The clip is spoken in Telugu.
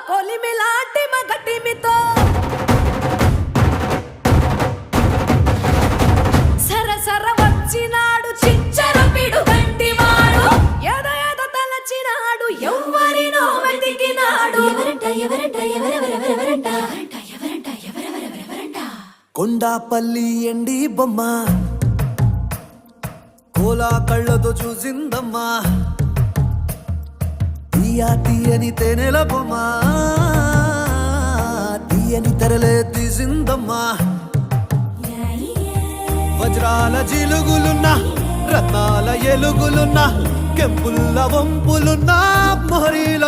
కొలిమిలాంటి మగటిమితో సరసర వచ్చినాడు చిచ్చర పిడు గంటివాడు ఏదో తలచినాడు ఎవ్వరినో వెతికినాడు ఎవరంట కొండాపల్లి ఎండి బొమ్మ కోలా కళ్ళతో చూసిందమ్మా తీయని తేనెల బొమ్మ తీయని తెరలే తీసిందమ్మా వజ్రాల జిలుగులున్నా రత్నాల ఎలుగులున్నా కెంపుల్ల వంపులున్నా మొహరీల